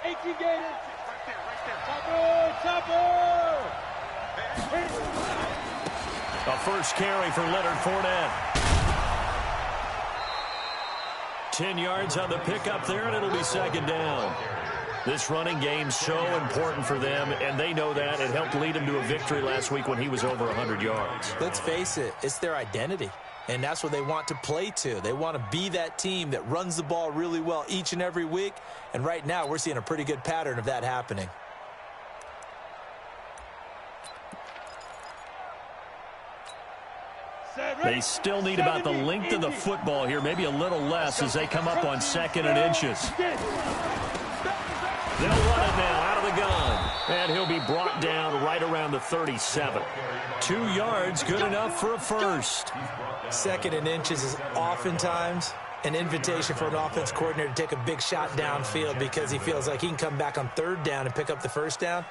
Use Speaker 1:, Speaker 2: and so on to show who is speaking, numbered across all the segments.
Speaker 1: 18 Gators. Chopper.
Speaker 2: A first carry for Leonard Fournette. 10 yards on the pickup there, and it'll be second down. This running game's so important for them, and they know that. It helped lead them to a victory last week when he was over 100 yards.
Speaker 3: Let's face it, it's their identity, and that's what they want to play to. They want to be that team that runs the ball really well each and every week, and right now we're seeing a pretty good pattern of that happening.
Speaker 2: They still need about the length of the football here, maybe a little less as they come up on 2nd and inches. They'll run it now out of the gun, and he'll be brought down right around the 37. 2 yards, good enough for a first.
Speaker 3: 2nd and inches is oftentimes an invitation for an offense coordinator to take a big shot downfield because he feels like he can come back on 3rd down and pick up the first down.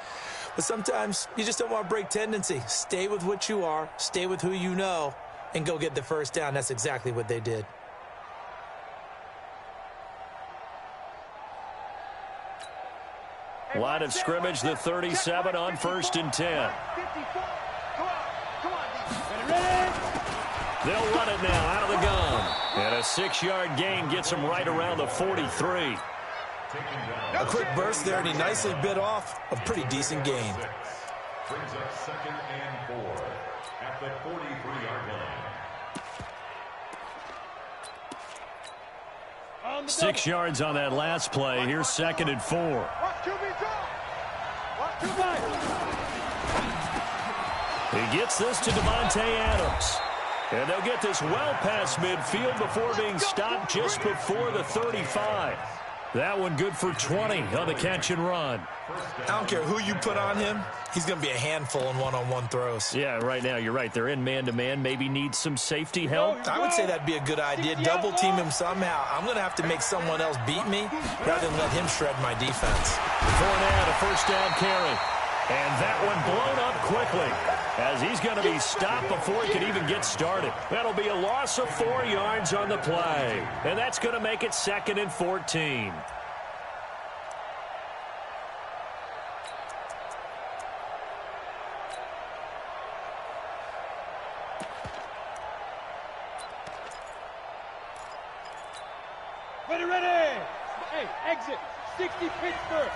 Speaker 3: But sometimes you just don't want to break tendency. Stay with what you are, stay with who you know, and go get the first down. That's exactly what they did.
Speaker 2: Line of scrimmage, the 37 on 1st and 10. They'll run it now out of the gun. And a 6-yard gain gets them right around the 43.
Speaker 3: A quick burst there, and he nicely bit off a pretty decent gain.
Speaker 4: Brings up 2nd and 4 at the 43-yard line.
Speaker 2: 6 yards on that last play. Here's 2nd and 4. He gets this to Devontae Adams. And they'll get this well past midfield before being stopped just before the 35. That one good for 20 on the catch and run.
Speaker 3: I don't care who you put on him. He's going to be a handful in one-on-one throws.
Speaker 2: Yeah, right now, you're right. They're in man-to-man. Maybe need some safety help.
Speaker 3: I would say that'd be a good idea. Double team him somehow. I'm going to have to make someone else beat me rather than let him shred my defense.
Speaker 2: Fournette, a first down carry. And that one blown up quickly as he's going to be stopped before he can even get started. That'll be a loss of 4 yards on the play. And that's going to make it 2nd and 14.
Speaker 1: Ready. Hey, exit. 60 Pittsburgh.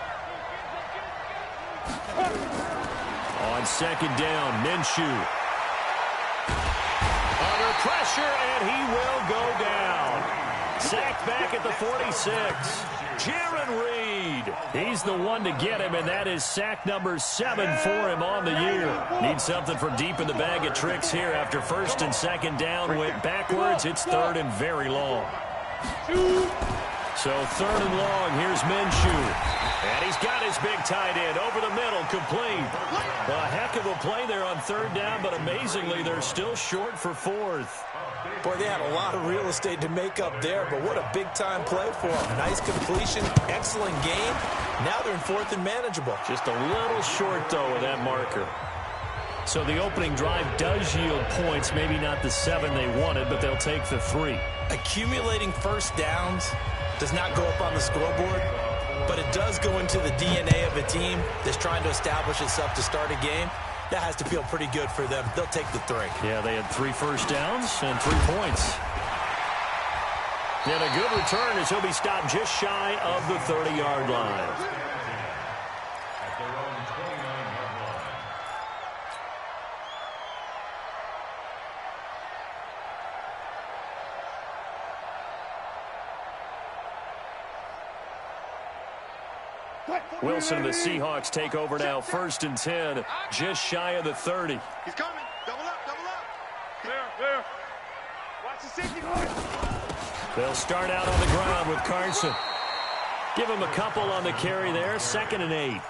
Speaker 2: On 2nd down, Minshew. Under pressure, and he will go down. Sacked back at the 46. Jaron Reed. He's the one to get him, and that is sack number 7 for him on the year. Needs something from deep in the bag of tricks here after 1st and 2nd down went backwards. It's 3rd and very long. So 3rd and long, here's Minshew. And he's got his big tight end over the middle, complete. A heck of a play there on 3rd down, but amazingly, they're still short for 4th.
Speaker 3: Boy, they had a lot of real estate to make up there, but what a big-time play for them. Nice completion, excellent game. Now they're in 4th and manageable.
Speaker 2: Just a little short, though, of that marker. So the opening drive does yield points, maybe not the 7 they wanted, but they'll take the 3.
Speaker 3: Accumulating first downs does not go up on the scoreboard, but it does go into the DNA of a team that's trying to establish itself to start a game. That has to feel pretty good for them. They'll take the 3.
Speaker 2: Yeah, they had 3 first downs and 3 points. And a good return as he'll be stopped just shy of the 30-yard line. Wilson and the Seahawks take over now, 1st and 10, just shy of the 30.
Speaker 5: He's coming. Double up. There. Watch the safety.
Speaker 2: They'll start out on the ground with Carson. Give him a couple on the carry there, 2nd and 8.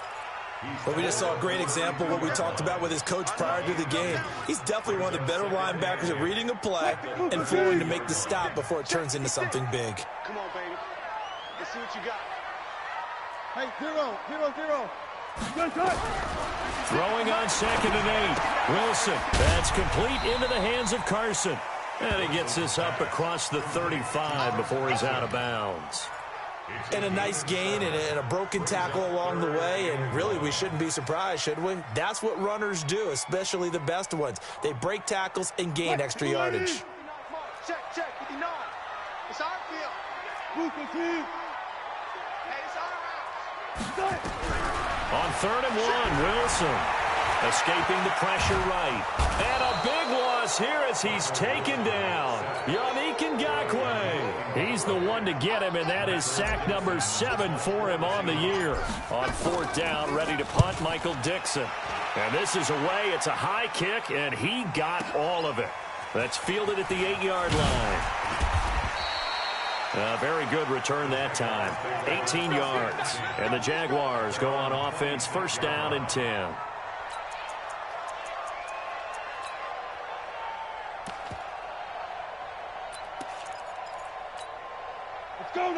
Speaker 3: Well, we just saw a great example of what we talked about with his coach prior to the game. He's definitely one of the better linebackers at reading a play and flowing to make the stop before it turns into something big.
Speaker 5: Come on, baby. Let's see what you got.
Speaker 1: Hey, 0.
Speaker 2: Throwing on 2nd and 8. Wilson, that's complete into the hands of Carson. And he gets this up across the 35 before he's out of bounds.
Speaker 3: And a nice gain and a broken tackle along the way, and really we shouldn't be surprised, should we? That's what runners do, especially the best ones. They break tackles and gain extra yardage.
Speaker 5: Check, 59. It's our field. Hey, it's our house.
Speaker 2: On 3rd and 1, Wilson escaping the pressure right. And a big loss here as he's taken down. Yannick Ngakoue. He's the one to get him, and that is sack number 7 for him on the year. On 4th down, ready to punt, Michael Dixon. And this is away. It's a high kick, and he got all of it. That's fielded at the 8-yard line. Very good return that time. 18 yards. And the Jaguars go on offense, 1st down and 10.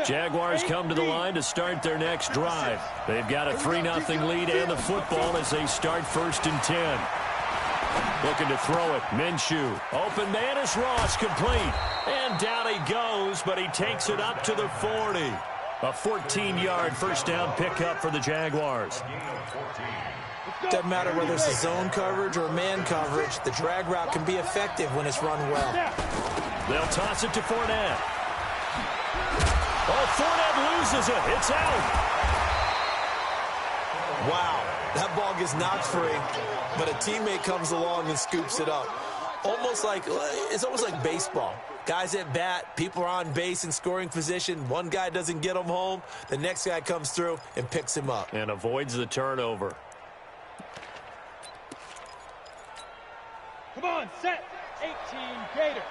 Speaker 2: Jaguars come to the line to start their next drive. They've got a 3-0 lead and the football as they start 1st and 10. Looking to throw it. Minshew. Open man is Ross, complete. And down he goes, but he takes it up to the 40. A 14-yard 1st down pickup for the Jaguars.
Speaker 3: Doesn't matter whether it's a zone coverage or man coverage, the drag route can be effective when it's run well.
Speaker 2: They'll toss it to Fournette. Oh, Fournette loses it. It's out.
Speaker 3: Wow, that ball gets knocked free, but a teammate comes along and scoops it up. It's almost like baseball. Guys at bat, people are on base in scoring position. One guy doesn't get him home. The next guy comes through and picks him up.
Speaker 2: And avoids the turnover.
Speaker 1: Come on, set. 18 Gators.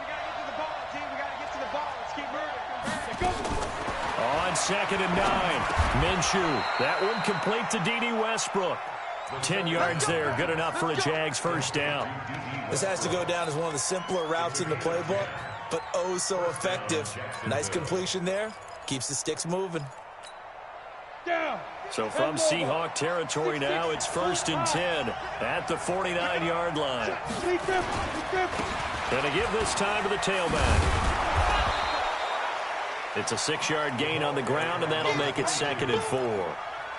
Speaker 5: We got to get to the ball, team. We got to get to the ball. Let's keep moving.
Speaker 1: Go.
Speaker 2: On 2nd and 9. Minshew. That one complete to D.D. Westbrook. 10 yards there. Good enough for a Jags 1st down.
Speaker 3: This has to go down as one of the simpler routes in the playbook, but oh so effective. Nice completion there. Keeps the sticks moving.
Speaker 1: Down.
Speaker 2: So from Seahawk territory now, it's 1st and 10 at the 49-yard line. Going to give this time to the tailback. It's a 6-yard gain on the ground, and that'll make it 2nd and 4.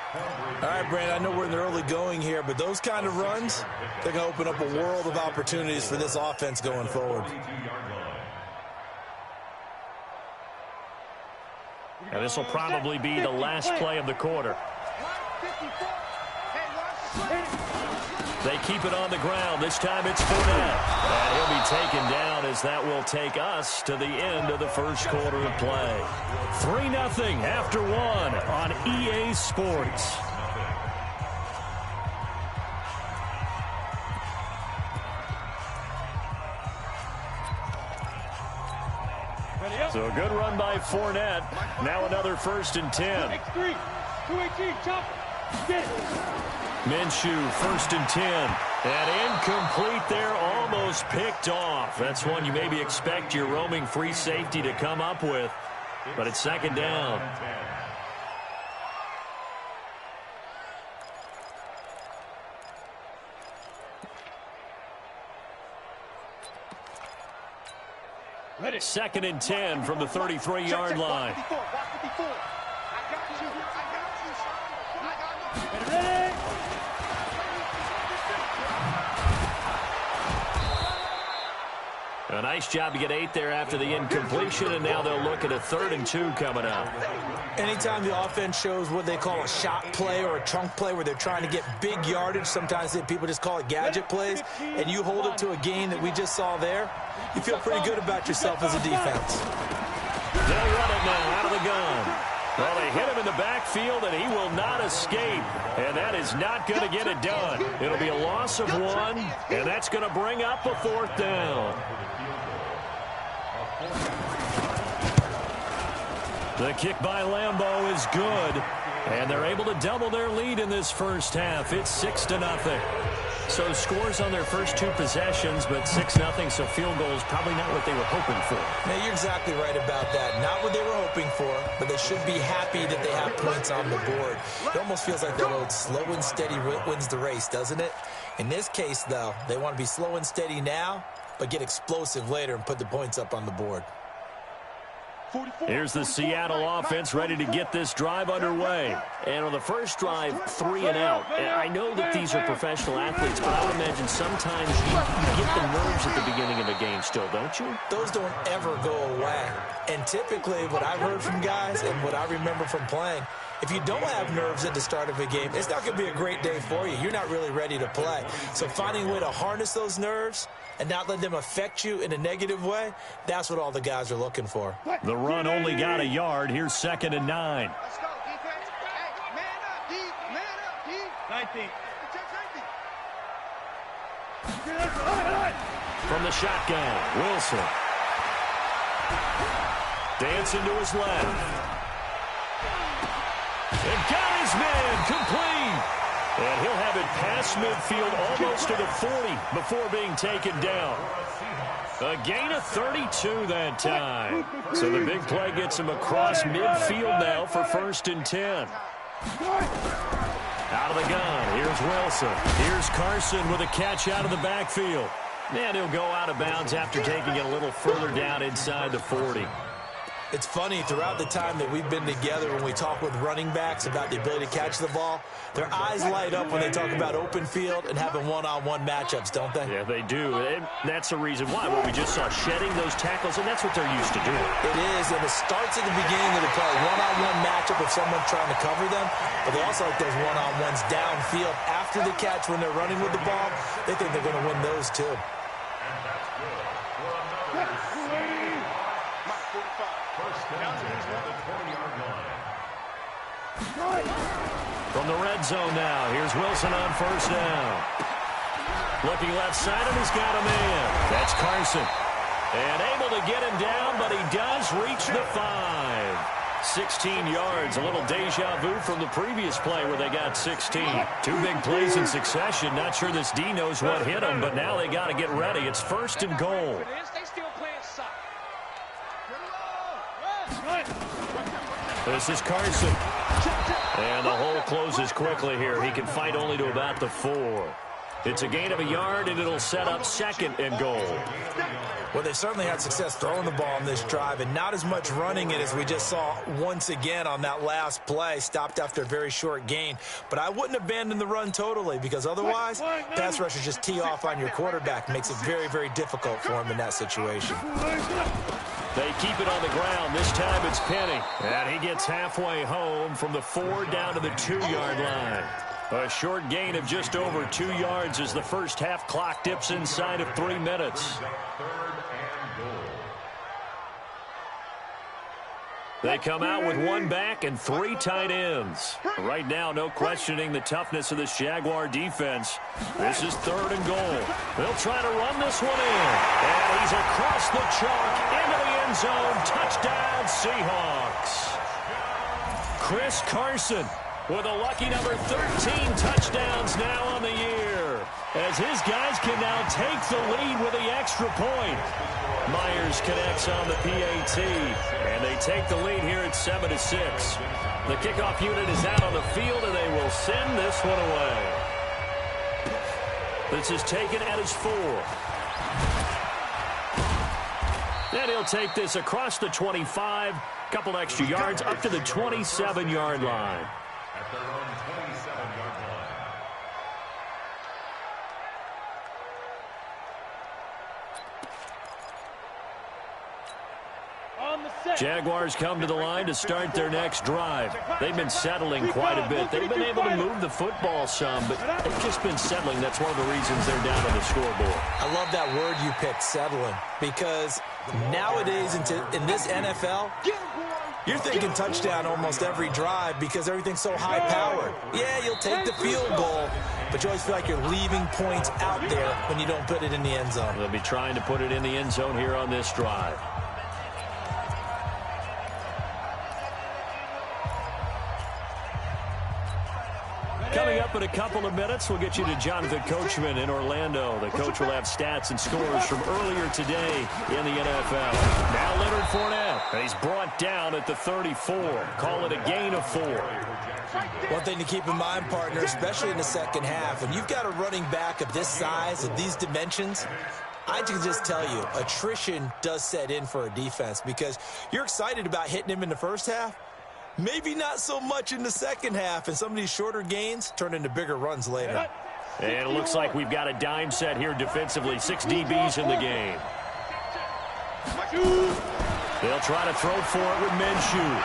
Speaker 3: All right, Brandon, I know we're in the early going here, but those kind of runs, they're going to open up a world of opportunities for this offense going forward.
Speaker 2: And this will probably be the last play of the quarter. They keep it on the ground. This time it's Fournette. And he'll be taken down as that will take us to the end of the 1st quarter of play. 3-0 after 1 on EA Sports. So a good run by Fournette. Now another 1st and 10.
Speaker 1: X3. 218. Chop. Get it.
Speaker 2: Minshew, 1st and 10. And incomplete there, almost picked off. That's one you maybe expect your roaming free safety to come up with. But it's 2nd down.
Speaker 1: Ready.
Speaker 2: 2nd and 10 from the 33-yard line.
Speaker 1: Ready.
Speaker 2: A nice job to get 8 there after the incompletion, and now they'll look at a 3rd and 2 coming up.
Speaker 3: Anytime the offense shows what they call a shot play or a chunk play where they're trying to get big yardage, sometimes people just call it gadget plays, and you hold it to a gain that we just saw there, you feel pretty good about yourself as a defense.
Speaker 2: They'll run it now out of the gun. Well, they hit him in the backfield, and he will not escape. And that is not going to get it done. It'll be a loss of 1, and that's going to bring up a 4th down. The kick by Lambeau is good, and they're able to double their lead in this 1st half. It's 6-0. So scores on their first 2 possessions, but 6-0, so field goals probably not what they were hoping for.
Speaker 3: Now, you're exactly right about that. Not what they were hoping for, but they should be happy that they have points on the board. It almost feels like that old slow and steady wins the race, doesn't it? In this case, though, they want to be slow and steady now, but get explosive later and put the points up on the board.
Speaker 2: Here's the Seattle offense ready to get this drive underway. And on the first drive, 3 and out. And I know that these are professional athletes, but I would imagine sometimes you get the nerves at the beginning of a game still, don't you?
Speaker 3: Those don't ever go away. And typically what I've heard from guys and what I remember from playing, if you don't have nerves at the start of a game, it's not going to be a great day for you. You're not really ready to play. So finding a way to harness those nerves and not let them affect you in a negative way, that's what all the guys are looking for.
Speaker 2: The run only got a yard. Here's 2nd and 9.
Speaker 5: Let's go, defense. Hey, man up, D. Man up, D. 19.
Speaker 2: From the shotgun, Wilson. Dancing to his left. And got his man complete. And he'll have it past midfield almost to the 40 before being taken down. A gain of 32 that time. So the big play gets him across midfield now for 1st and 10. Out of the gun, here's Wilson. Here's Carson with a catch out of the backfield. And he'll go out of bounds after taking it a little further down inside the 40.
Speaker 3: It's funny, throughout the time that we've been together, when we talk with running backs about the ability to catch the ball, their eyes light up when they talk about open field and having one-on-one matchups, don't they?
Speaker 2: Yeah, they do. And that's the reason why. Well, we just saw shedding those tackles, and that's what they're used to doing.
Speaker 3: It is, and it starts at the beginning of the play. One-on-one matchup if someone's trying to cover them, but they also like those one-on-ones downfield after the catch when they're running with the ball. They think they're going to win those, too.
Speaker 2: From the red zone now, here's Wilson on 1st down. Looking left side, and he's got a man. That's Carson. And able to get him down, but he does reach the 5. 16 yards, a little deja vu from the previous play where they got 16. 2 big plays in succession. Not sure this D knows what hit him, but now they got to get ready. It's 1st and goal.
Speaker 5: They still playing soccer.
Speaker 2: This is Carson. And the hole closes quickly here. He can fight only to about the 4. It's a gain of a yard, and it'll set up 2nd and goal.
Speaker 3: Well, they've certainly had success throwing the ball on this drive, and not as much running it as we just saw once again on that last play, stopped after a very short gain. But I wouldn't abandon the run totally, because otherwise, pass rushers just tee off on your quarterback. Makes it very, very difficult for him in that situation.
Speaker 2: They keep it on the ground. This time it's Penny. And he gets halfway home from the 4 down to the 2-yard line. A short gain of just over 2 yards as the first half clock dips inside of 3 minutes. They come out with 1 back and 3 tight ends. Right now, no questioning the toughness of this Jaguar defense. This is 3rd and goal. They'll try to run this one in. And he's across the chalk into the end zone. Touchdown, Seahawks. Chris Carson with a lucky number 13 touchdowns now on the year, as his guys can now take the lead with the extra point. Myers connects on the PAT, and they take the lead here at 7-6. The kickoff unit is out on the field, and they will send this one away. This is taken at his 4. And he'll take this across the 25, couple extra yards up to the 27-yard line.
Speaker 4: At their own 27-yard line.
Speaker 2: Jaguars come to the line to start their next drive. They've been settling quite a bit. They've been able to move the football some, but they've just been settling. That's one of the reasons they're down on the scoreboard.
Speaker 3: I love that word you picked, settling, because nowadays in this NFL, you're thinking touchdown almost every drive because everything's so high-powered. Yeah, you'll take the field goal, but you always feel like you're leaving points out there when you don't put it in the end zone.
Speaker 2: They'll be trying to put it in the end zone here on this drive. Coming up in a couple of minutes, we'll get you to Jonathan Coachman in Orlando. The coach will have stats and scores from earlier today in the NFL. Now Leonard Fournette, and he's brought down at the 34. Call it a gain of 4.
Speaker 3: One thing to keep in mind, partner, especially in the second half, when you've got a running back of this size, of these dimensions, I can just tell you, attrition does set in for a defense because you're excited about hitting him in the first half. Maybe not so much in the second half, and some of these shorter gains turn into bigger runs later.
Speaker 2: And it looks like we've got a dime set here defensively. 6 DBs in the game. They'll try to throw for it with Minshew.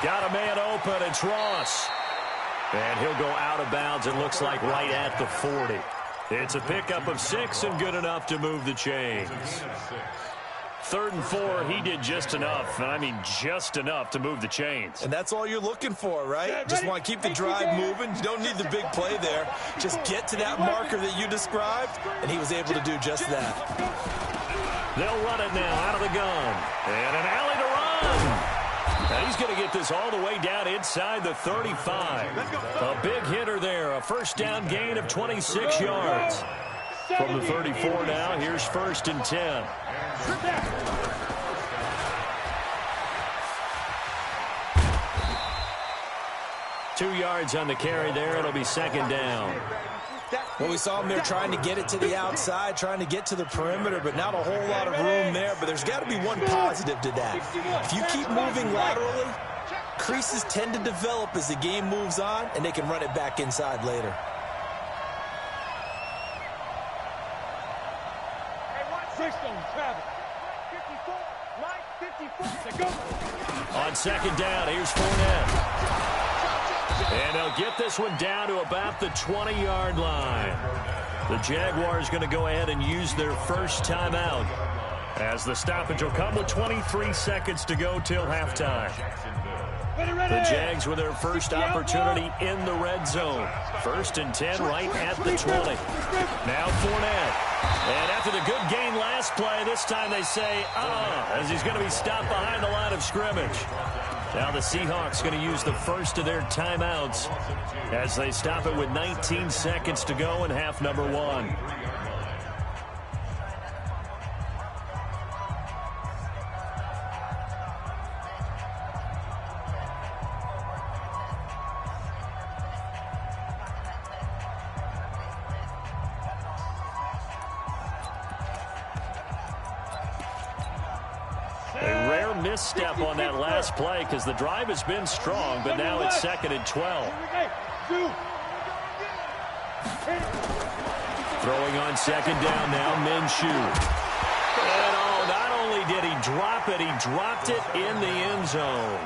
Speaker 2: Got a man open, it's Ross. And he'll go out of bounds, it looks like right at the 40. It's a pickup of 6 and good enough to move the chains. 3rd and 4, he did just enough, and I mean just enough to move the chains.
Speaker 3: And that's all you're looking for, right? Just want to keep the drive moving. You don't need the big play there. Just get to that marker that you described, and he was able to do just that.
Speaker 2: They'll run it now out of the gun. And an alley to run. And he's going to get this all the way down inside the 35. A big hitter there. A first down gain of 26 yards. From the 34 now, here's 1st and 10. 2 yards on the carry there. It'll be 2nd down.
Speaker 3: Well, we saw him there trying to get it to the outside, trying to get to the perimeter, but not a whole lot of room there. But there's got to be one positive to that. If you keep moving laterally, creases tend to develop as the game moves on, and they can run it back inside later.
Speaker 2: On 2nd down, here's Fournette. And they'll get this one down to about the 20-yard line. The Jaguars going to go ahead and use their first timeout, as the stoppage will come with 23 seconds to go till halftime. The Jags with their first opportunity in the red zone. 1st and 10 right at the 20. Now Fournette. And after the good gain last play, this time they say, as he's going to be stopped behind the line of scrimmage. Now the Seahawks going to use the first of their timeouts as they stop it with 19 seconds to go in half number 1. Misstep on that last play because the drive has been strong, but now it's 2nd and 12. Throwing on 2nd down now, Minshew. And not only did he drop it, he dropped it in the end zone.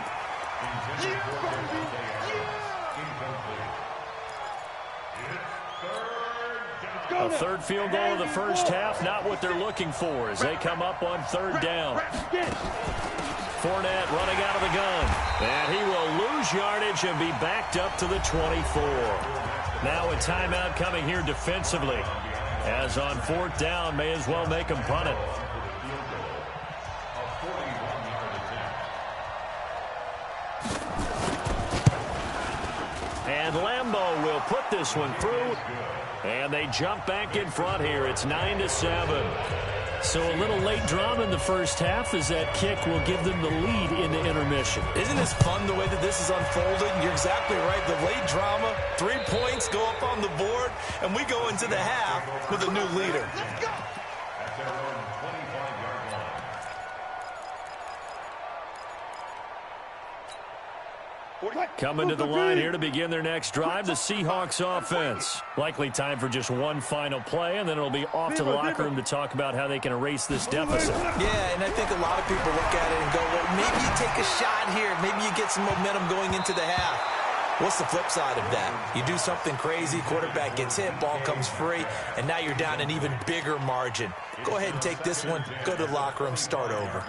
Speaker 2: A 3rd field goal of the first half, not what they're looking for as they come up on 3rd down. Fournette running out of the gun. And he will lose yardage and be backed up to the 24. Now a timeout coming here defensively. As on 4th down, may as well make him punt it. And Lambeau will put this one through. And they jump back in front here. It's 9-7. So a little late drama in the first half as that kick will give them the lead in the intermission.
Speaker 3: Isn't this fun the way that this is unfolding? You're exactly right. The late drama, 3 points go up on the board, and we go into the half with a new leader.
Speaker 2: Coming to the line here to begin their next drive, the Seahawks offense. Likely time for just one final play, and then it'll be off to the locker room to talk about how they can erase this deficit.
Speaker 3: Yeah, and I think a lot of people look at it and go, well, maybe you take a shot here. Maybe you get some momentum going into the half. What's the flip side of that? You do something crazy, quarterback gets hit, ball comes free, and now you're down an even bigger margin. Go ahead and take this one, go to the locker room, start over.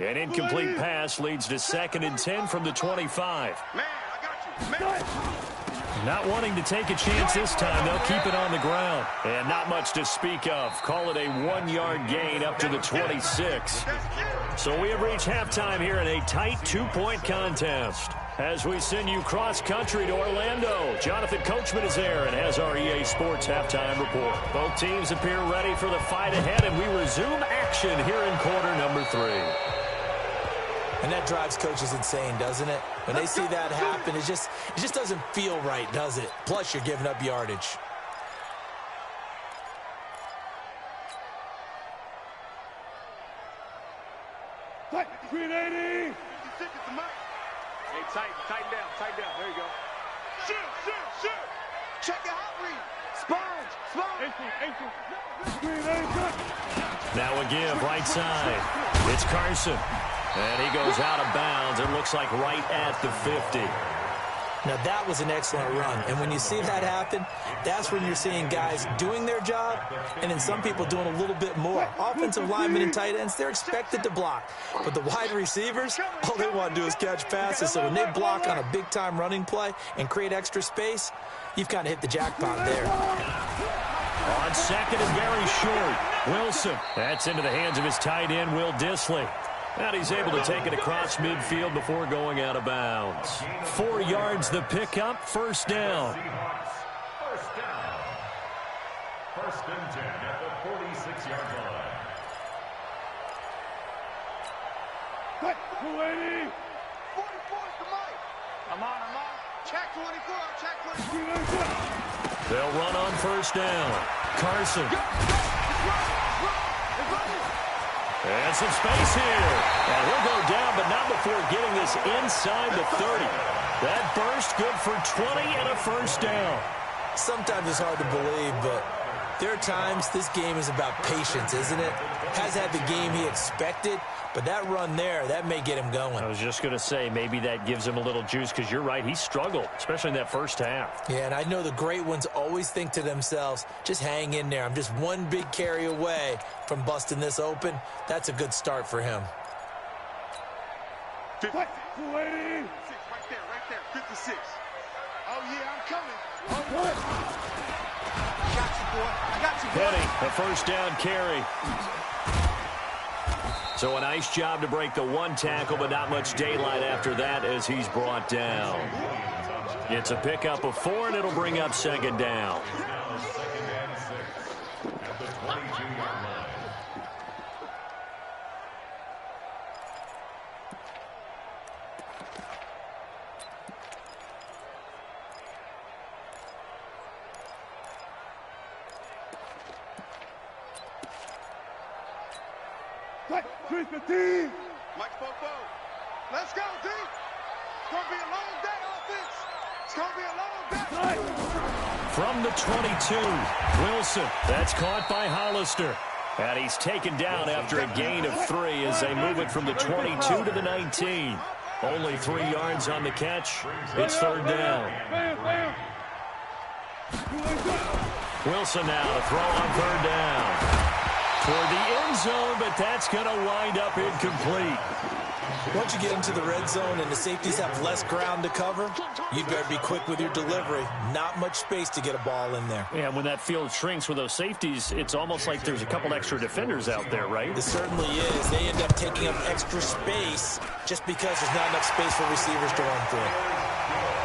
Speaker 2: An incomplete pass leads to 2nd and 10 from the 25.
Speaker 5: Man, I got you. Man.
Speaker 2: Not wanting to take a chance this time, they'll keep it on the ground. And not much to speak of. Call it a 1-yard gain up to the 26. So we have reached halftime here in a tight 2-point contest. As we send you cross-country to Orlando, Jonathan Coachman is there and has our EA Sports halftime report. Both teams appear ready for the fight ahead, and we resume action here in quarter number 3.
Speaker 3: And that drives coaches insane, doesn't it? When they see that happen, it just doesn't feel right, does it? Plus, you're giving up yardage.
Speaker 1: Green 80.
Speaker 5: Hey, tighten down. There you go. Shoot. Check your hot read. Sponge.
Speaker 1: 18. Green 80.
Speaker 2: Now a give, right side. It's Carson. And he goes out of bounds. It looks like right at the 50.
Speaker 3: Now, that was an excellent run. And when you see that happen, that's when you're seeing guys doing their job and then some people doing a little bit more. Offensive linemen and tight ends, they're expected to block. But the wide receivers, all they want to do is catch passes. So when they block on a big-time running play and create extra space, you've kind of hit the jackpot there.
Speaker 2: On second and very short, Wilson. That's into the hands of his tight end, Will Dissly. And he's able to take it across midfield before going out of bounds. 4 yards the pickup, first down.
Speaker 4: First and 10 at the 46-yard line.
Speaker 1: 280.
Speaker 5: 44 is the mic. I'm on. Check 24.
Speaker 2: They'll run on first down. Carson. And some space here. And he'll go down, but not before getting this inside the 30. That burst good for 20 and a first down.
Speaker 3: Sometimes it's hard to believe, but there are times this game is about patience, isn't it? Has had the game he expected, but that run there, that may get him going.
Speaker 2: I was just going to say, maybe that gives him a little juice, because you're right, he struggled, especially in that first half.
Speaker 3: Yeah, and I know the great ones always think to themselves, just hang in there. I'm just one big carry away from busting this open. That's a good start for him.
Speaker 1: 280.
Speaker 5: Right there. 56. Oh, yeah, I'm coming. I got you, boy.
Speaker 2: Penny, a first down carry. So a nice job to break the one tackle, but not much daylight after that as he's brought down. It's a pickup of 4, and it'll bring up second down.
Speaker 4: Now second and 6 at the 22-yard line.
Speaker 1: Right, 315.
Speaker 5: Mike Popo. Let's go, D. It's going to be a long day, offense. It's going to be a long day.
Speaker 2: From the 22, Wilson. That's caught by Hollister. And he's taken down after a gain of 3 as they move it from the 22 to the 19. Only 3 yards on the catch. It's third down. Wilson now to throw on third down. Toward the end zone, but that's going to wind up incomplete.
Speaker 3: Once you get into the red zone and the safeties have less ground to cover, you'd better be quick with your delivery. Not much space to get a ball in there.
Speaker 2: Yeah, when that field shrinks with those safeties, it's almost like there's a couple extra defenders out there, right?
Speaker 3: It certainly is. They end up taking up extra space just because there's not enough space for receivers to run through.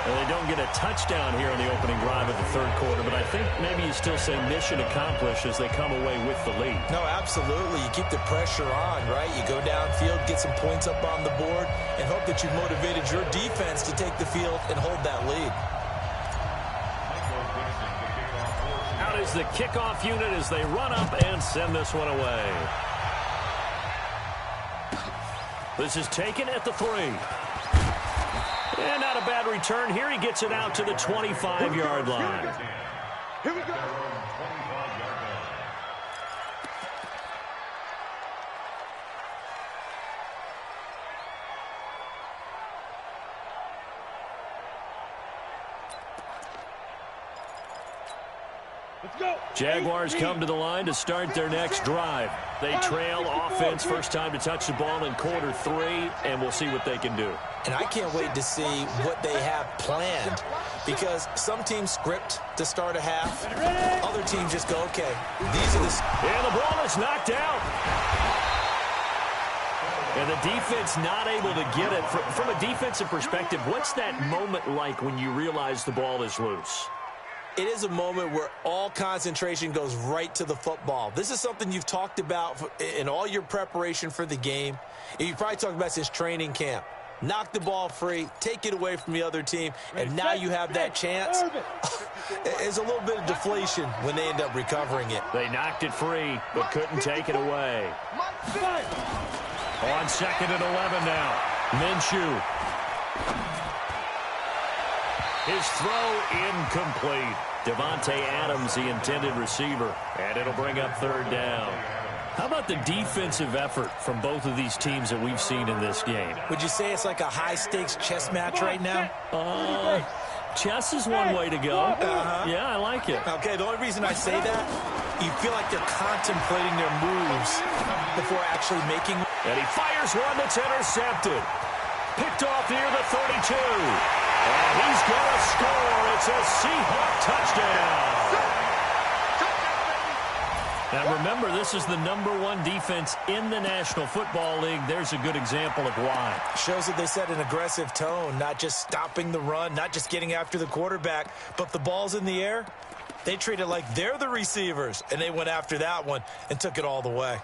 Speaker 2: Well, they don't get a touchdown here in the opening drive of the third quarter, but I think maybe you still say mission accomplished as they come away with the lead.
Speaker 3: No, absolutely. You keep the pressure on, right? You go downfield, get some points up on the board, and hope that you've motivated your defense to take the field and hold that lead.
Speaker 2: Out is the kickoff unit as they run up and send this one away. This is taken at the 3. And not a bad return here. He gets it out to the 25-yard line.
Speaker 1: Here we go. Let's go.
Speaker 2: Jaguars come to the line to start their next drive. They trail offense, first time to touch the ball in quarter 3, and we'll see what they can do.
Speaker 3: And I can't wait to see what they have planned, because some teams script to start a half. Other teams just go, okay, these are the...
Speaker 2: And the ball is knocked out. And the defense not able to get it. From a defensive perspective, what's that moment like when you realize the ball is loose?
Speaker 3: it is a moment where all concentration goes right to the football. This is something you've talked about in all your preparation for the game. And you probably talked about since training camp. Knock the ball free, take it away from the other team, and now you have that chance. It's a little bit of deflation when they end up recovering it.
Speaker 2: They knocked it free, but couldn't take it away. On 2nd and 11 now. Minshew. His throw incomplete. Devontae Adams, the intended receiver. And it'll bring up 3rd down. How about the defensive effort from both of these teams that we've seen in this game?
Speaker 3: Would you say it's like a high-stakes chess match right now?
Speaker 2: Chess is one way to go. Yeah, I like it.
Speaker 3: Okay, the only reason I say that, you feel like they're contemplating their moves before actually making.
Speaker 2: And he fires one that's intercepted. Picked off near the 32. And he's going to score. It's a Seahawk touchdown. Now, remember, this is the #1 defense in the National Football League. There's a good example of why.
Speaker 3: Shows that they set an aggressive tone, not just stopping the run, not just getting after the quarterback, but the ball's in the air. They treat it like they're the receivers, and they went after that one and took it all the way.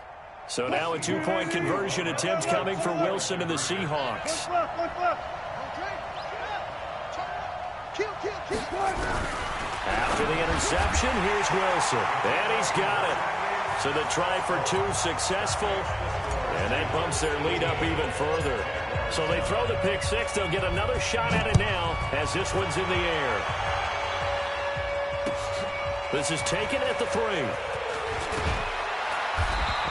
Speaker 2: So now a 2-point conversion attempt coming for Wilson and the Seahawks. After the interception, here's Wilson. And he's got it. So the try for 2 successful. And that bumps their lead up even further. So they throw the pick 6. They'll get another shot at it now as this one's in the air. This is taken at the 3.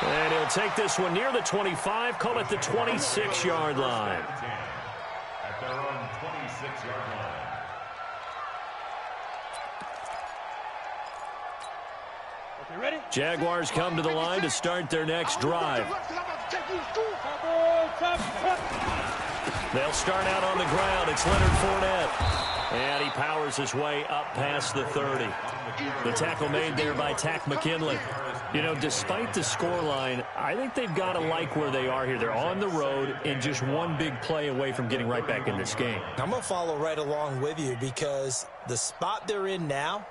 Speaker 2: And he'll take this one near the 25, call it the 26-yard line.
Speaker 4: At their own 26-yard line.
Speaker 1: Ready?
Speaker 2: Jaguars come to the line to start their next drive. They'll start out on the ground. It's Leonard Fournette. And he powers his way up past the 30. The tackle made there by Tack McKinley. You know, despite the scoreline, I think they've got to like where they are here. They're on the road and just one big play away from getting right back in this game.
Speaker 3: I'm going to follow right along with you because the spot they're in now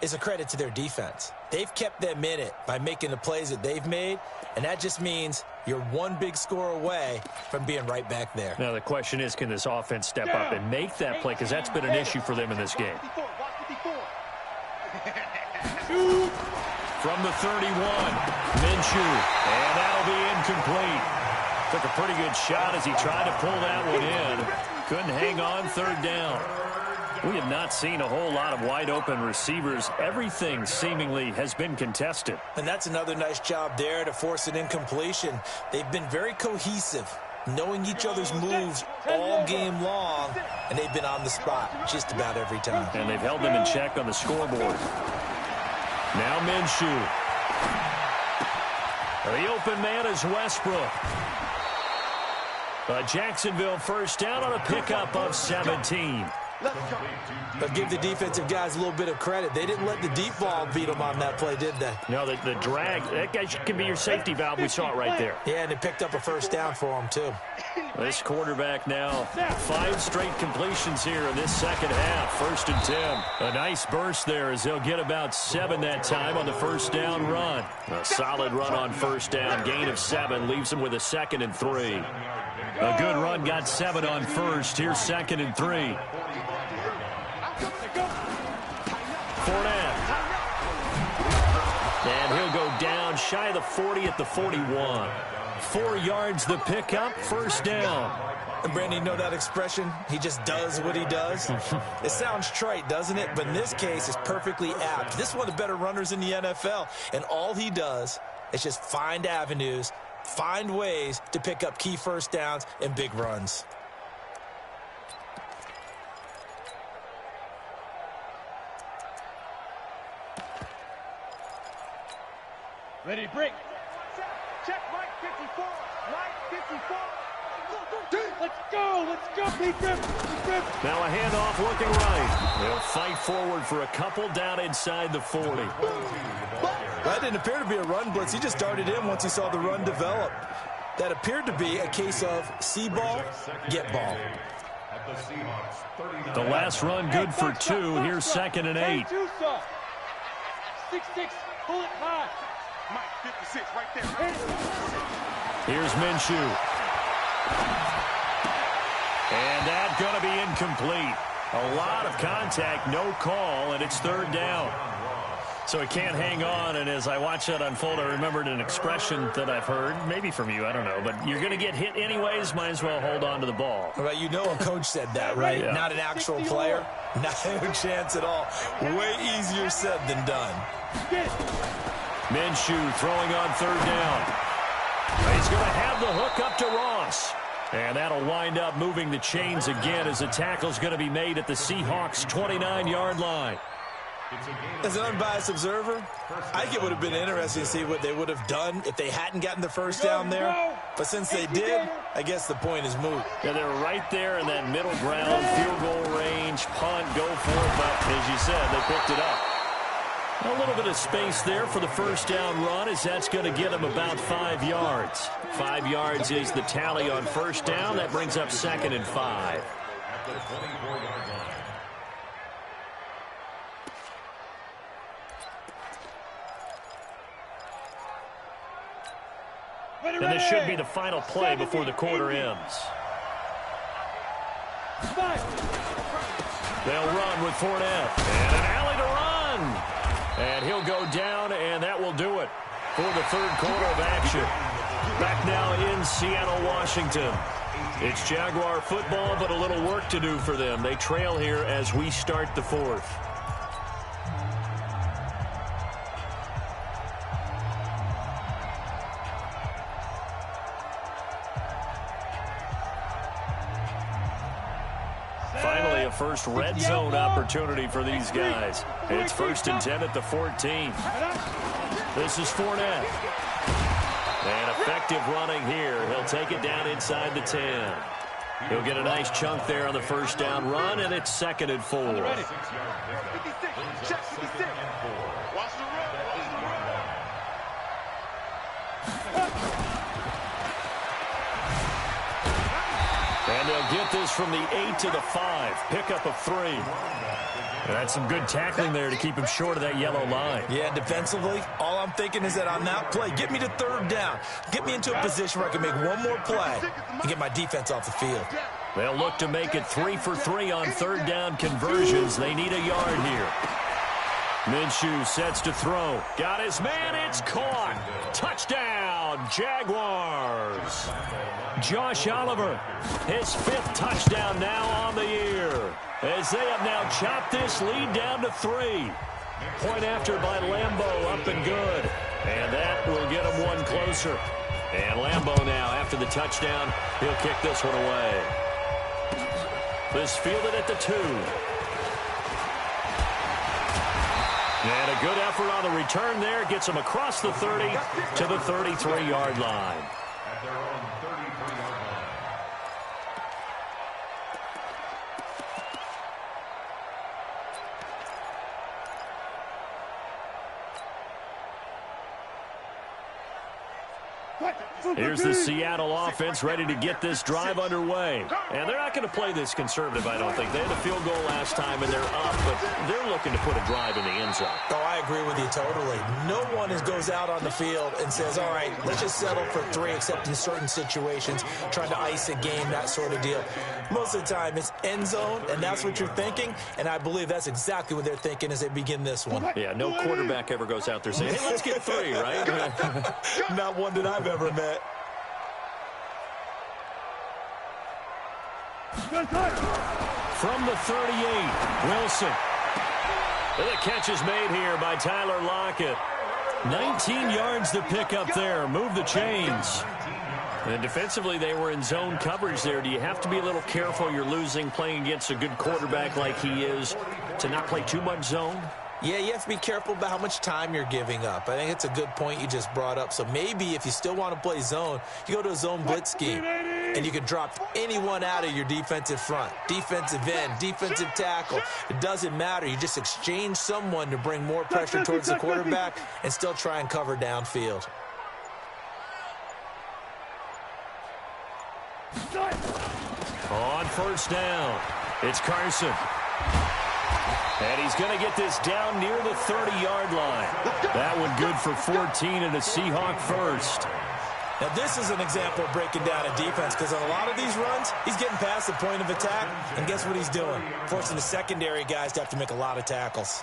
Speaker 3: is a credit to their defense. They've kept them in it by making the plays that they've made, and that just means you're one big score away from being right back there.
Speaker 2: Now the question is, can this offense step up and make that play? Because that's been an issue for them in this game. From the 31, Minshew, and that'll be incomplete. Took a pretty good shot as he tried to pull that one in. Couldn't hang on, 3rd down. We have not seen a whole lot of wide-open receivers. Everything seemingly has been contested.
Speaker 3: And that's another nice job there to force an incompletion. They've been very cohesive, knowing each other's moves all game long, and they've been on the spot just about every time.
Speaker 2: And they've held them in check on the scoreboard. Now Minshew. The open man is Westbrook. A Jacksonville 1st down on a pickup of 17.
Speaker 3: But give the defensive guys a little bit of credit. They didn't let the deep ball beat them on that play, did they?
Speaker 2: No, the drag, that guy can be your safety valve. We saw it right there.
Speaker 3: Yeah, and they picked up a 1st down for them, too.
Speaker 2: This quarterback now, 5 straight completions here in this 2nd half. 1st and 10. A nice burst there as they'll get about 7 that time on the 1st down run. A solid run on 1st down. Gain of 7 leaves them with a 2nd and 3. A good run got 7 on 1st. Here's 2nd and 3. Fournette. And he'll go down shy of the 40 at the 41. 4 yards the pickup, 1st down.
Speaker 3: And Brandon, you know that expression? He just does what he does. It sounds trite, doesn't it? But in this case, it's perfectly apt. This is one of the better runners in the NFL. And all he does is just find avenues, find ways to pick up key 1st downs and big runs.
Speaker 1: Ready to break.
Speaker 5: Check Mike 54. Mike 54.
Speaker 1: Let's go. Let's go. Deep grip.
Speaker 2: Now a handoff looking right. They'll fight forward for a couple down inside the 40.
Speaker 3: That didn't appear to be a run blitz. He just darted in once he saw the run develop. That appeared to be a case of see ball, get ball.
Speaker 4: the Seahawks 39.
Speaker 2: The last run good for 2. Here's 2nd and 8.
Speaker 1: 6'6", pull it high.
Speaker 5: Mike, 56 right there.
Speaker 2: Here's Minshew. And that's going to be incomplete. A lot of contact, no call, and it's 3rd down. So he can't hang on, and as I watch that unfold, I remembered an expression that I've heard, maybe from you, I don't know, but you're going to get hit anyways, might as well hold on to the ball.
Speaker 3: Well, you know a coach said that, right?
Speaker 2: Yeah.
Speaker 3: Not an actual player. No chance at all. Way easier said than done.
Speaker 2: Minshew throwing on 3rd down. He's going to have the hook up to Ross. And that'll wind up moving the chains again as the tackle's going to be made at the Seahawks' 29-yard line.
Speaker 3: As an unbiased observer, I think it would have been interesting to see what they would have done if they hadn't gotten the first down there. But since they did, I guess the point is moot.
Speaker 2: Yeah, they're right there in that middle ground, field goal range, punt, go for it. But as you said, they picked it up. A little bit of space there for the first down run, as that's going to get them about 5 yards. 5 yards is the tally on first down. That brings up 2nd and 5.
Speaker 4: At the 24-yard line.
Speaker 2: And this should be the final play before the quarter ends. They'll run with Fournette. And an alley to run. And he'll go down, and that will do it for the 3rd quarter of action. Back now in Seattle, Washington. It's Jaguar football, but a little work to do for them. They trail here as we start the 4th. Finally, a first red zone opportunity for these guys. It's 1st and 10 at the 14. This is Fournette. And effective running here. He'll take it down inside the 10. He'll get a nice chunk there on the first down run, and it's 2nd and 4.
Speaker 5: Watch the road. Watch the road.
Speaker 2: And they'll get this from the 8 to the 5. Pickup of 3. And that's some good tackling there to keep him short of that yellow line.
Speaker 3: Yeah, defensively, all I'm thinking is that on that play, get me to 3rd down. Get me into a position where I can make one more play and get my defense off the field.
Speaker 2: They'll look to make it 3 for 3 on 3rd down conversions. They need a yard here. Minshew sets to throw. Got his man. It's caught. Touchdown, Jaguars. Josh Oliver, his 5th touchdown now on the year, as they have now chopped this lead down to 3. Point after by Lambeau, up and good. And that will get him one closer. And Lambeau now, after the touchdown, he'll kick this one away. This fielded at the 2. And a good effort on the return there. Gets him across the 30 to the 33-yard line.
Speaker 4: At their own 33-yard line.
Speaker 2: Here's the Seattle offense ready to get this drive underway. And they're not going to play this conservative, I don't think. They had a field goal last time, and they're up, but they're looking to put a drive in the end zone.
Speaker 3: Oh, I agree with you totally. No one goes out on the field and says, all right, let's just settle for 3, except in certain situations, trying to ice a game, that sort of deal. Most of the time, it's end zone, and that's what you're thinking, and I believe that's exactly what they're thinking as they begin this one.
Speaker 2: Yeah, no quarterback ever goes out there saying, hey, let's get 3, right?
Speaker 3: Not one that I've ever met.
Speaker 2: From the 38, Wilson. The catch is made here by Tyler Lockett. 19 yards to pick up there. Move the chains. And defensively, they were in zone coverage there. Do you have to be a little careful? You're losing, playing against a good quarterback like he is, to not play too much zone?
Speaker 3: Yeah, you have to be careful about how much time you're giving up. I think it's a good point you just brought up. So maybe if you still want to play zone, you go to a zone blitz scheme, and you can drop anyone out of your defensive front, defensive end, defensive tackle. It doesn't matter. You just exchange someone to bring more pressure towards the quarterback and still try and cover downfield.
Speaker 2: On first down, it's Carson. And he's going to get this down near the 30-yard line. That one good for 14 and a Seahawk first.
Speaker 3: Now, this is an example of breaking down a defense because on a lot of these runs, he's getting past the point of attack, and guess what he's doing? Forcing the secondary guys to have to make a lot of tackles.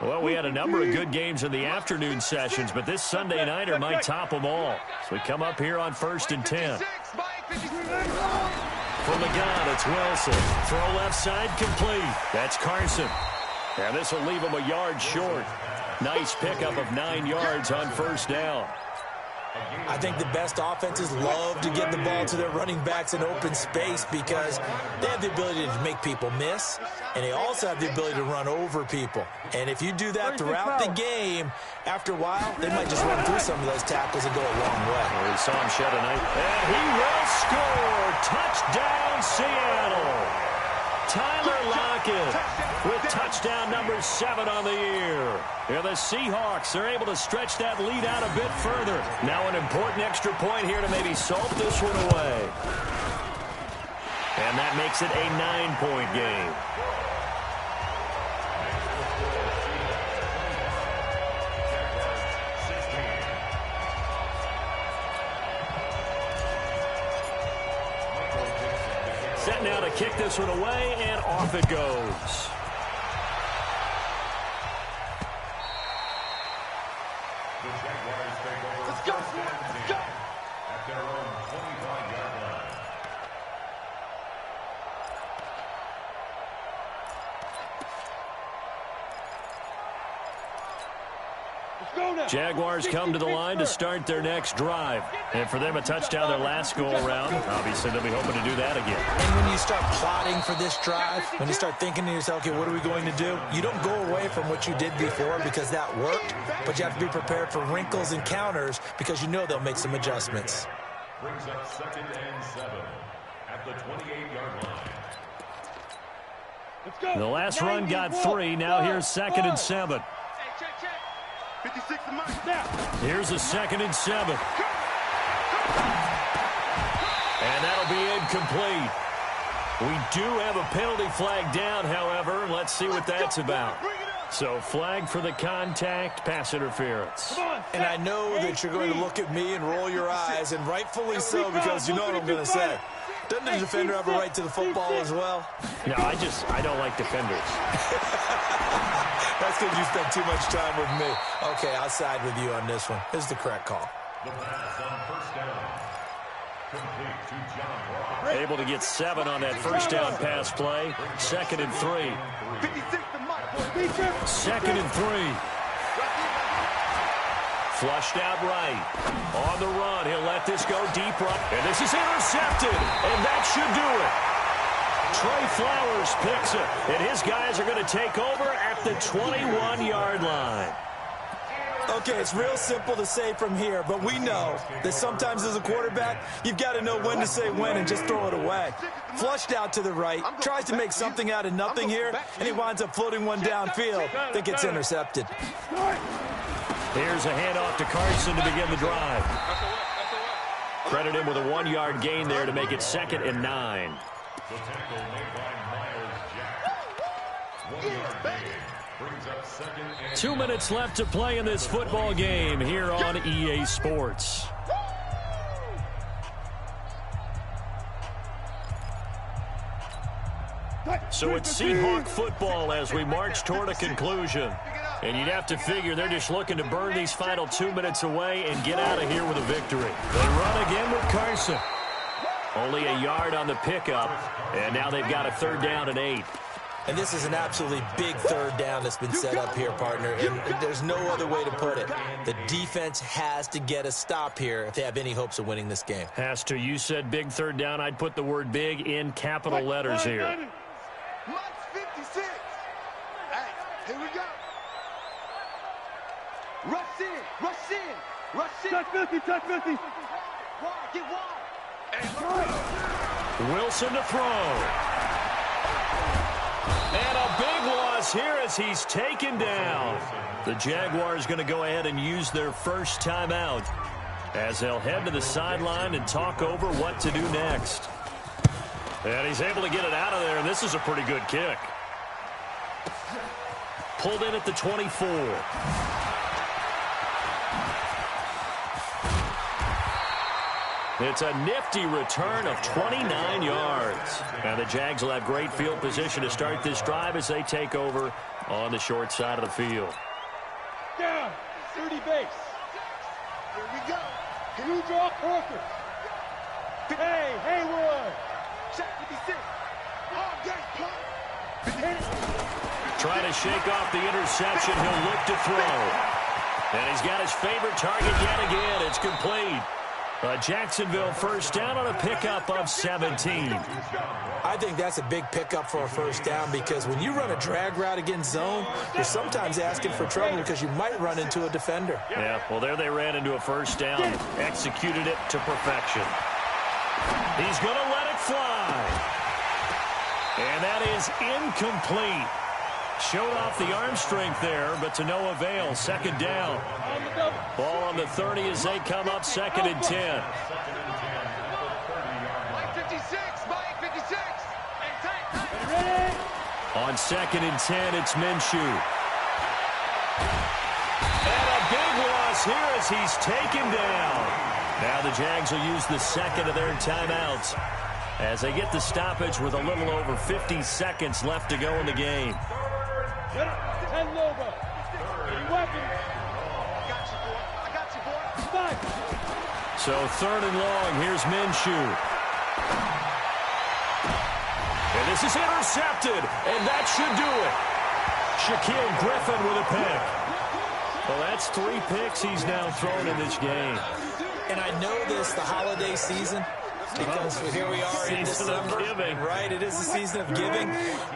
Speaker 2: Well, we had a number of good games in the afternoon sessions, but this Sunday nighter might top them all. So we come up here on 1st and 10. From the gun, it's Wilson. Throw left side complete. That's Carson. And this will leave him a yard short. Nice pickup of 9 yards on first down.
Speaker 3: I think the best offenses love to get the ball to their running backs in open space because they have the ability to make people miss, and they also have the ability to run over people. And if you do that throughout the game, after a while, they might just run through some of those tackles and go a long way.
Speaker 2: Well, we saw him shed a night. And he will score. Touchdown, Seattle. Tyler Lockett with touchdown number 7 on the year. Yeah, the Seahawks are able to stretch that lead out a bit further. Now an important extra point here to maybe salt this one away. And that makes it a 9-point game. Set now to kick this one away, and off it goes.
Speaker 5: Let's go. Let's go.
Speaker 4: At their own 25-yard line.
Speaker 2: Jaguars come to the line to start their next drive. And for them, a touchdown their last go-around. Obviously, they'll be hoping to do that again.
Speaker 3: And when you start plotting for this drive, when you start thinking to yourself, okay, what are we going to do? You don't go away from what you did before because that worked, but you have to be prepared for wrinkles and counters because you know they'll make some adjustments.
Speaker 4: Brings up 2nd and 7 at the 28-yard line.
Speaker 1: Let's go.
Speaker 2: The last run got 3. Now here's 2nd and 7.
Speaker 5: 56 to Mike. Now.
Speaker 2: Here's a 2nd and 7. And that'll be incomplete. We do have a penalty flag down, however. Let's see what that's about. So flag for the contact, pass interference.
Speaker 3: And I know that you're going to look at me and roll your eyes, and rightfully so, because you know what I'm going to say. Doesn't the defender have a right to the football as well?
Speaker 2: No, I don't like defenders.
Speaker 3: That's because you spent too much time with me. Okay, I'll side with you on this one. This is the correct call.
Speaker 4: The pass on first down. Complete to John Ross.
Speaker 2: Able to get 7 on that first down pass play. 2nd and 3.
Speaker 5: 56 to Mike.
Speaker 2: 2nd and 3. Flushed out right. On the run, he'll let this go deep right. And this is intercepted. And that should do it. Trey Flowers picks it. And his guys are going to take over at the 21-yard line.
Speaker 3: Okay, it's real simple to say from here, but we know that sometimes as a quarterback, you've got to know when to say when and just throw it away. Flushed out to the right, tries to make something out of nothing here, and he winds up floating one downfield that gets intercepted.
Speaker 2: Here's a handoff to Carson to begin the drive. Credit him with a 1-yard gain there to make it 2nd and 9.
Speaker 4: The tackle made by Myles Jack. 1-yard gain. Brings up 2nd and
Speaker 2: 2 minutes left to play in this football game here on EA Sports. So it's Seahawk football as we march toward a conclusion. And you'd have to figure they're just looking to burn these final 2 minutes away and get out of here with a victory. They run again with Carson. Only a yard on the pickup, and now they've got a 3rd down and 8.
Speaker 3: And this is an absolutely big 3rd down that's been set up here, partner, and there's no other way to put it. The defense has to get a stop here if they have any hopes of winning this game.
Speaker 2: Has to. You said big 3rd down. I'd put the word big in capital letters here.
Speaker 5: Mike's 56. Hey, here we go. Rush in, rush in, rush in.
Speaker 1: Touch 50, touch 50.
Speaker 5: Wide, get wide.
Speaker 2: Wilson to throw. And a big loss loss here as he's taken down. The Jaguars going to go ahead and use their first timeout as they'll head to the sideline and talk over what to do next. And he's able to get it out of there, and this is a pretty good kick. Pulled in at the 24. It's a nifty return of 29 yards. And the Jags will have great field position to start this drive as they take over on the short side of the field.
Speaker 1: Down, 30 base.
Speaker 5: Here we go.
Speaker 1: You draw Parker. Hey, Haywood.
Speaker 5: Check 56. All day, play.
Speaker 2: Trying to shake off the interception. He'll look to throw. And he's got his favorite target yet again. It's complete. A Jacksonville first down on a pickup of 17.
Speaker 3: I think that's a big pickup for a first down because when you run a drag route against zone, you're sometimes asking for trouble because you might run into a defender.
Speaker 2: Yeah, well, there they ran into a first down, executed it to perfection. He's going to let it fly. And that is incomplete. Showed off the arm strength there, but to no avail. Second down. Ball on the 30 as they come up second and 10.
Speaker 5: Mike 56, Mike 56.
Speaker 2: On second and 10, it's Minshew. And a big loss here as he's taken down. Now the Jags will use the second of their timeouts as they get the stoppage with a little over 50 seconds left to go in the game.
Speaker 1: 10 Lobo. Any weapons?
Speaker 5: I got you, boy.
Speaker 1: Five.
Speaker 2: So third and long, here's Minshew. And this is intercepted, and that should do it. Shaquille Griffin with a pick. Well, that's 3 picks he's now thrown in this game.
Speaker 3: And I know this, the holiday season, because here we are in December. Right, it is the season of giving.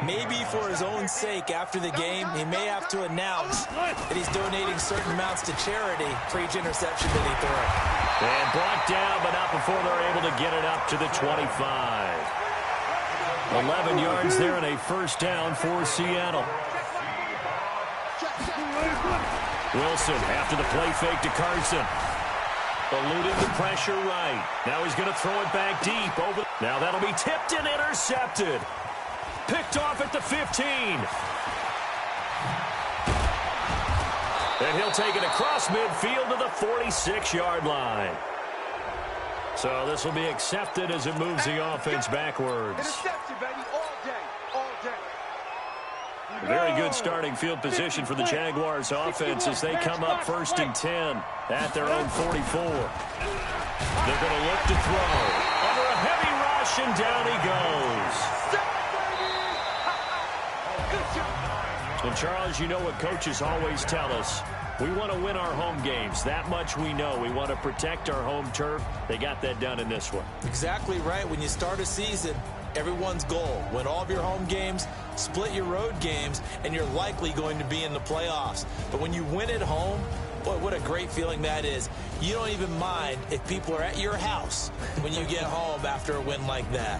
Speaker 3: Maybe for his own sake, after the game, he may have to announce that he's donating certain amounts to charity for each interception that he throws.
Speaker 2: And brought down, but not before they're able to get it up to the 25. 11 yards there and a first down for Seattle. Wilson after the play fake to Carson. Eluding the pressure right. Now he's going to throw it back deep. Over. Now that'll be tipped and intercepted. Picked off at the 15. And he'll take it across midfield to the 46-yard line. So this will be accepted as it moves the offense backwards.
Speaker 5: Interception, baby, all day, all day.
Speaker 2: Very good starting field position for the Jaguars offense as they come up first and 10 at their own 44. They're going to look to throw. Under a heavy rush, and down he goes. And Charles, you know what coaches always tell us. We want to win our home games. That much we know. We want to protect our home turf. They got that done in this one.
Speaker 3: Exactly right. When you start a season, everyone's goal, win all of your home games, split your road games, and you're likely going to be in the playoffs. But when you win at home, boy, what a great feeling that is. You don't even mind if people are at your house when you get home after a win like that.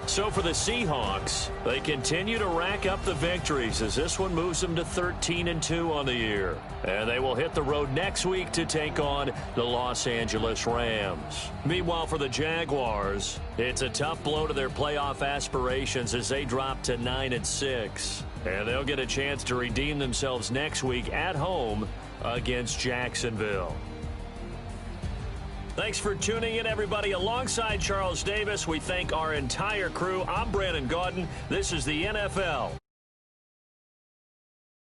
Speaker 2: So for the Seahawks, they continue to rack up the victories as this one moves them to 13-2 on the year. And they will hit the road next week to take on the Los Angeles Rams. Meanwhile, for the Jaguars, it's a tough blow to their playoff aspirations as they drop to 9-6. And they'll get a chance to redeem themselves next week at home against Jacksonville. Thanks for tuning in, everybody. Alongside Charles Davis, we thank our entire crew. I'm Brandon Gaudin. This is the NFL